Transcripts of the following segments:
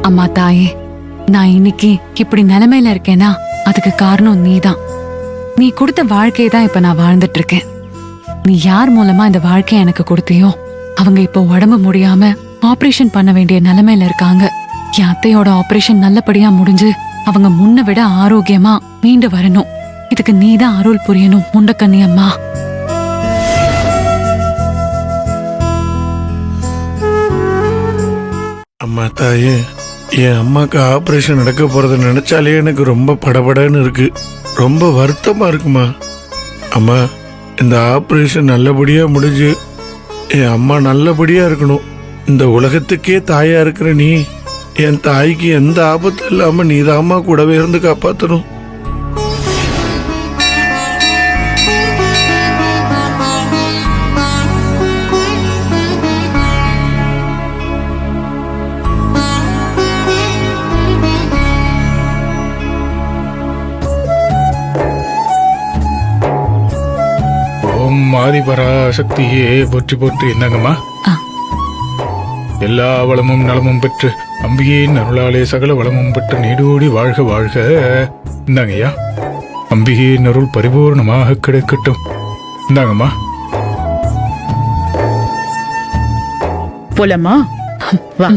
அம்மா தாயே, நான் இன்னைக்கு இப்படி நிலைமையில இருக்கேனா அதுக்கு காரணம் நீதான். நீ கொடுத்த வாழ்க்கையை தான் இப்ப நான் வாழ்ந்துட்டு இருக்கேன். நீ யார் மூலமா இந்த வாழ்க்கையை எனக்கு கொடுத்தியோ அவங்க இப்போ உடம்பு முடியாம ஆபரேஷன் பண்ண வேண்டிய நிலைமையில இருக்காங்க. என் அத்தையோட ஆபரேஷன் நல்லபடியா முடிஞ்சு அவங்க முன்ன விட ஆரோக்கியமா மீண்டு வரணும். இதுக்கு நீதான் அருள் புரியணும் முண்டக்கண்ணி அம்மா. அம்மா தாயே, என் அம்மாக்கு ஆப்ரேஷன் நடக்க போறதை நினைச்சாலே எனக்கு ரொம்ப படபடன்னு இருக்கு. ரொம்ப வருத்தமா இருக்குமா. அம்மா, இந்த ஆப்ரேஷன் நல்லபடியா முடிஞ்சு என் அம்மா நல்லபடியா இருக்கணும். இந்த உலகத்துக்கே தாயா இருக்கிற நீ, என் தாய்க்கு எந்த ஆபத்தும் இல்லாம நீதாம்மா கூடவே இருந்து காப்பாற்றணும். மாரிபரா சக்தியே போற்றி போற்றி. என்னங்கம்மா? எல்லா வளமும் நலமும் பெற்று அம்பிகையின் அருளாலே சகல வளமும் பெற்று நீடோடி வாழ்க வாழ்க. இந்தாங்கய்யா, அம்பிகையின் அருள் பரிபூர்ணமாக கிடைக்கட்டும். இந்தாங்கம்மா. போலமா வா.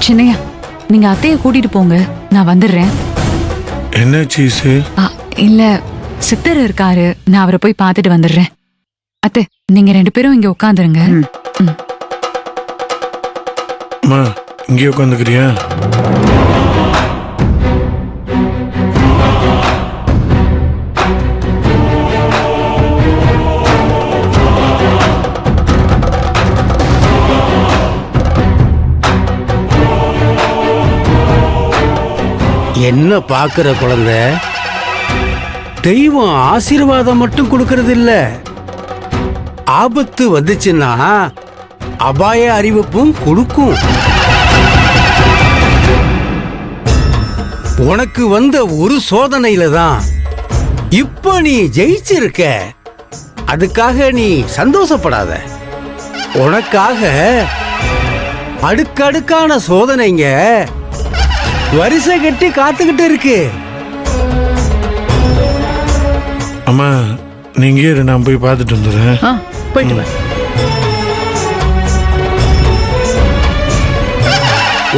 சின்னையா, நீங்க அத்தைய கூட்டிட்டு போங்க, நான் வந்துடுறேன். என்ன சீசு? இல்ல, சித்தர் இருக்காரு, நான் அவரை போய் பார்த்துட்டு வந்துடுறேன். அத்தை, நீங்க 2 பேரும் இங்க உட்காந்துருங்க. அம்மா, இங்கே உட்காந்துக்கிறியா? என்ன பாக்குற குழந்தை? தெய்வம் ஆசீர்வாதம் மட்டும் கொடுக்கறது இல்ல, ஆபத்து வந்துச்சுன்னா அபாய அறிவிப்பும் கொடுக்கும். உனக்கு வந்த ஒரு சோதனையில தான் இப்ப நீ ஜெயிச்சிருக்க. அதுக்காக நீ சந்தோஷப்படாத. உனக்காக அடுக்கடுக்கான சோதனைங்க வரிசை கட்டி காத்துக்கிட்டு இருக்கு. அம்மா, நீங்க இரு, நான் போய் பார்த்துட்டு வந்துடுறேன். போயிட்டு வா.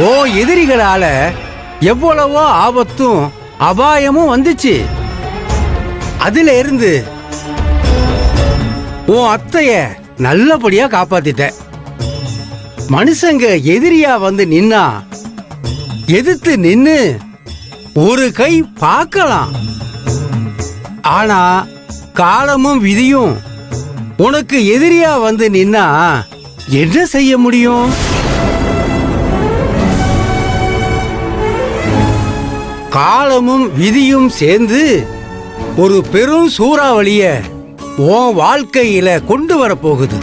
ஓ எதிரிகளால எவ்வளவோ ஆபத்தும் அபாயமும் வந்துச்சு. அதுல இருந்து உன் அத்தைய நல்லபடியா காப்பாத்திட்ட. மனுஷங்க எதிரியா வந்து நின்னா எதிர்த்து நின்னு ஒரு கை பார்க்கலாம். ஆனா காலமும் விதியும் உனக்கு எதிரியா வந்து நின்னா என்ன செய்ய முடியும்? காலமும் விதியும் சேர்ந்து ஒரு பெரும் சூறாவளிய உன் வாழ்க்கையில கொண்டு வர போகுது.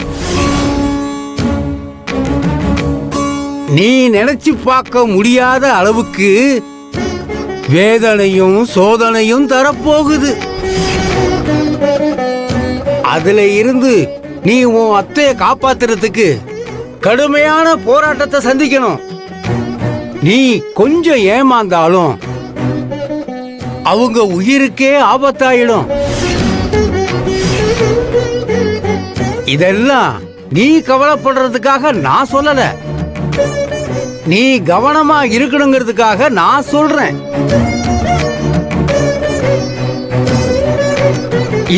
நீ நினைச்சு பார்க்க முடியாத அளவுக்கு வேதனையும் சோதனையும் தரப்போகுது. அதுல இருந்து நீ உன் அத்தைய காப்பாத்துறதுக்கு கடுமையான போராட்டத்தை சந்திக்கணும். நீ கொஞ்சம் ஏமாந்தாலும் அவங்க உயிருக்கே ஆபத்தாயிடும். இதெல்லாம் நீ கவலைப்படுறதுக்காக நான் சொல்லல, நீ கவனமா இருக்கணுங்கிறதுக்காக நான் சொல்றேன்.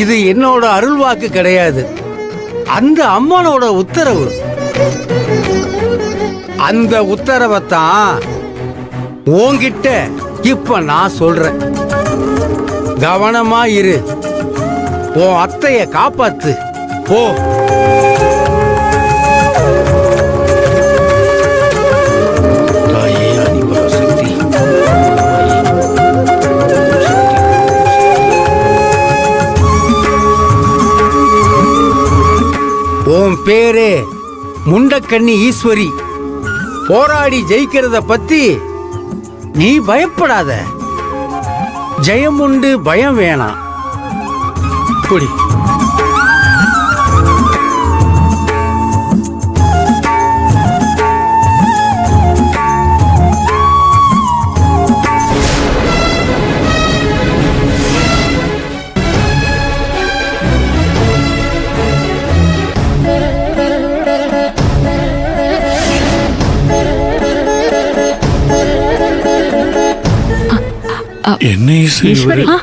இது என்னோட அருள்வாக்கு கிடையாது, அந்த அம்மனோட உத்தரவு. அந்த உத்தரவைத்தான் உன்கிட்ட இப்ப நான் சொல்றேன். கவனமா இரு, உன் அத்தைய காப்பாத்து. போ. உன் பேரே முண்டக்கண்ணி ஈஸ்வரி. போராடி ஜெயிக்கிறத பத்தி நீ பயப்படாத. ஜெயம் உண்டு, பயம் வேணாம். புடி. என்ன இசை இவரு? ஈஸ்வரி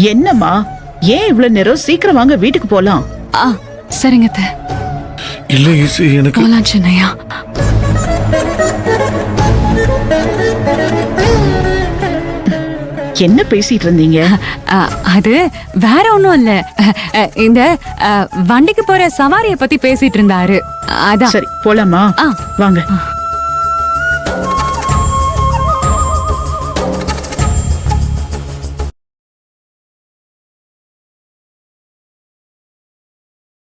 என்னம்மா, ஏன் இவ்வளவு நேரம்? சீக்கிரம் வாங்க, வீட்டுக்கு போலாம். ஆ சரிங்க அத்தை. இல்ல இசை, எனக்கு போலாம் சின்னையா. என்ன பேசிட்டு இருந்தீங்க? அது வேற ஒண்ணும் இல்ல. இந்த வண்டிக்கு போற சவாரிய பத்தி பேசிட்டு இருந்தாரு. அதான். சரி போலாமா? ஆ. வாங்க.